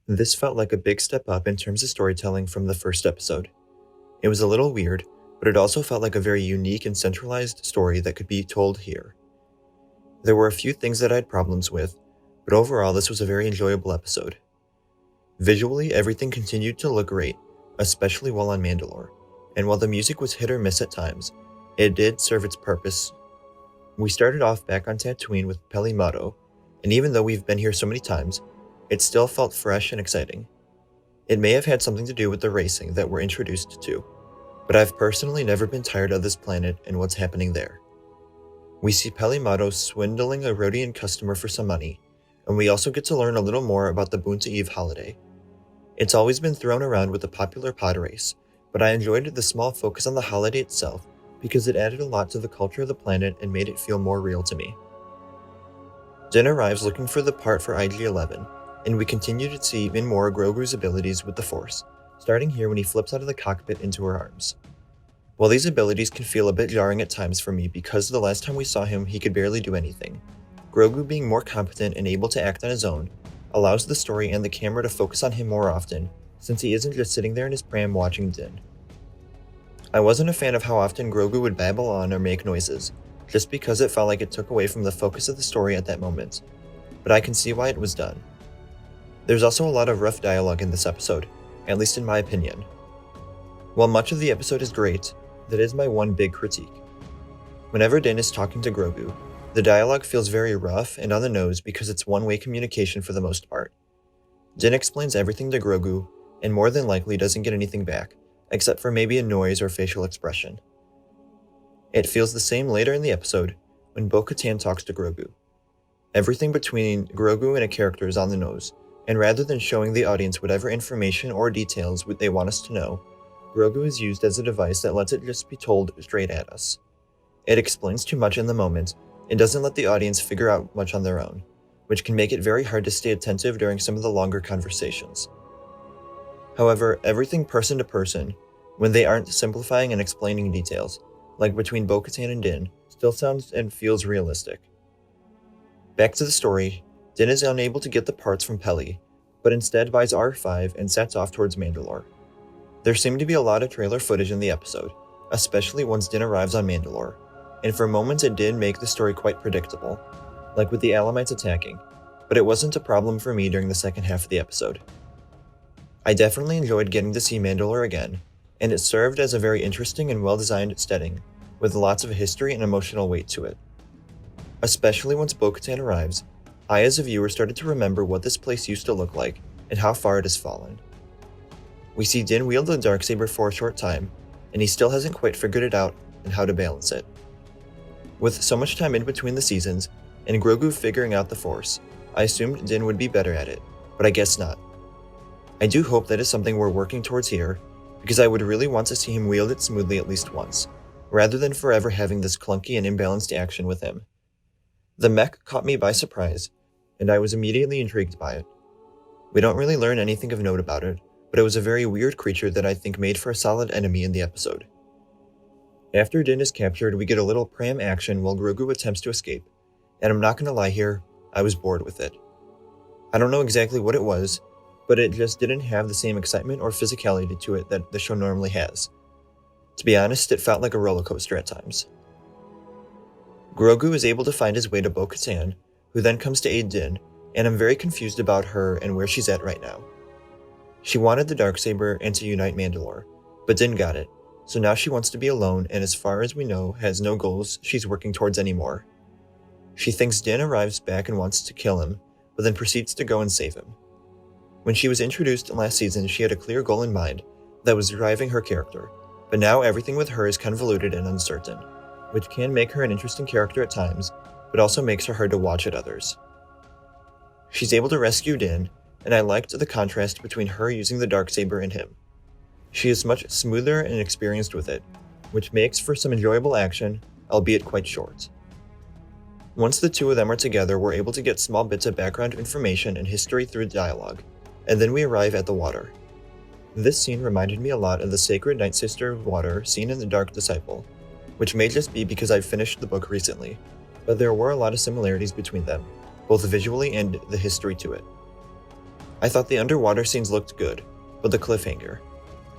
This felt like a big step up in terms of storytelling from the first episode. It was a little weird, but it also felt like a very unique and centralized story that could be told here. There were a few things that I had problems with, but overall this was a very enjoyable episode. Visually, everything continued to look great, especially while on Mandalore, and while the music was hit or miss at times, it did serve its purpose. We started off back on Tatooine with Peli Motto, and even though we've been here so many times, it still felt fresh and exciting. It may have had something to do with the racing that we're introduced to, but I've personally never been tired of this planet and what's happening there. We see Peli Motto swindling a Rhodian customer for some money, and we also get to learn a little more about the Boonta Eve holiday. It's always been thrown around with the popular pod race, but I enjoyed the small focus on the holiday itself because it added a lot to the culture of the planet and made it feel more real to me. Din arrives looking for the part for IG-11, and we continue to see even more Grogu's abilities with the Force, starting here when he flips out of the cockpit into her arms. While these abilities can feel a bit jarring at times for me because the last time we saw him he could barely do anything, Grogu being more competent and able to act on his own allows the story and the camera to focus on him more often, since he isn't just sitting there in his pram watching Din. I wasn't a fan of how often Grogu would babble on or make noises, just because it felt like it took away from the focus of the story at that moment, but I can see why it was done. There's also a lot of rough dialogue in this episode, at least in my opinion. While much of the episode is great, that is my one big critique. Whenever Din is talking to Grogu, the dialogue feels very rough and on the nose because it's one-way communication for the most part. Din explains everything to Grogu, and more than likely doesn't get anything back, except for maybe a noise or facial expression. It feels the same later in the episode, when Bo-Katan talks to Grogu. Everything between Grogu and a character is on the nose, and rather than showing the audience whatever information or details they want us to know, Grogu is used as a device that lets it just be told straight at us. It explains too much in the moment, and doesn't let the audience figure out much on their own, which can make it very hard to stay attentive during some of the longer conversations. However, everything person to person, when they aren't simplifying and explaining details, like between Bo-Katan and Din, still sounds and feels realistic. Back to the story, Din is unable to get the parts from Peli, but instead buys R5 and sets off towards Mandalore. There seemed to be a lot of trailer footage in the episode, especially once Din arrives on Mandalore, and for moments it did make the story quite predictable, like with the Alamites attacking, but it wasn't a problem for me during the second half of the episode. I definitely enjoyed getting to see Mandalore again, and it served as a very interesting and well-designed setting, with lots of history and emotional weight to it. Especially once Bo-Katan arrives, I as a viewer started to remember what this place used to look like, and how far it has fallen. We see Din wield the Darksaber for a short time, and he still hasn't quite figured it out and how to balance it. With so much time in between the seasons, and Grogu figuring out the Force, I assumed Din would be better at it, but I guess not. I do hope that is something we're working towards here, because I would really want to see him wield it smoothly at least once, rather than forever having this clunky and imbalanced action with him. The mech caught me by surprise, and I was immediately intrigued by it. We don't really learn anything of note about it, but it was a very weird creature that I think made for a solid enemy in the episode. After Din is captured, we get a little pram action while Grogu attempts to escape, and I'm not gonna lie here, I was bored with it. I don't know exactly what it was, but it just didn't have the same excitement or physicality to it that the show normally has. To be honest, it felt like a roller coaster at times. Grogu is able to find his way to Bo-Katan, who then comes to aid Din, and I'm very confused about her and where she's at right now. She wanted the Darksaber and to unite Mandalore, but Din got it, so now she wants to be alone and as far as we know has no goals she's working towards anymore. She thinks Din arrives back and wants to kill him, but then proceeds to go and save him. When she was introduced last season, she had a clear goal in mind that was driving her character, but now everything with her is convoluted and uncertain, which can make her an interesting character at times, but also makes her hard to watch at others. She's able to rescue Din, and I liked the contrast between her using the Darksaber and him. She is much smoother and experienced with it, which makes for some enjoyable action, albeit quite short. Once the two of them are together, we're able to get small bits of background information and history through dialogue, and then we arrive at the water. This scene reminded me a lot of the sacred Night Sister of Water seen in The Dark Disciple, which may just be because I've finished the book recently, but there were a lot of similarities between them, both visually and the history to it. I thought the underwater scenes looked good, but the cliffhanger.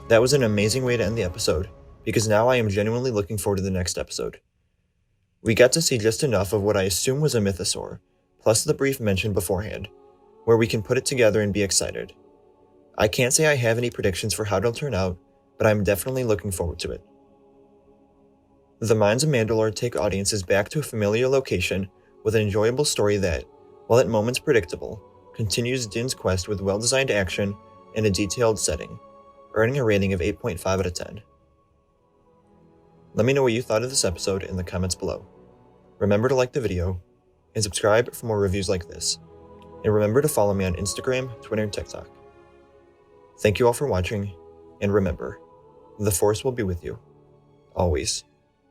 That was an amazing way to end the episode, because now I am genuinely looking forward to the next episode. We got to see just enough of what I assume was a mythosaur, plus the brief mention beforehand, where we can put it together and be excited. I can't say I have any predictions for how it'll turn out, but I'm definitely looking forward to it. The Mines of Mandalore take audiences back to a familiar location with an enjoyable story that, while at moments predictable, continues Din's quest with well-designed action and a detailed setting, earning a rating of 8.5 out of 10. Let me know what you thought of this episode in the comments below. Remember to like the video, and subscribe for more reviews like this. And remember to follow me on Instagram, Twitter, and TikTok. Thank you all for watching, and remember, the Force will be with you, always.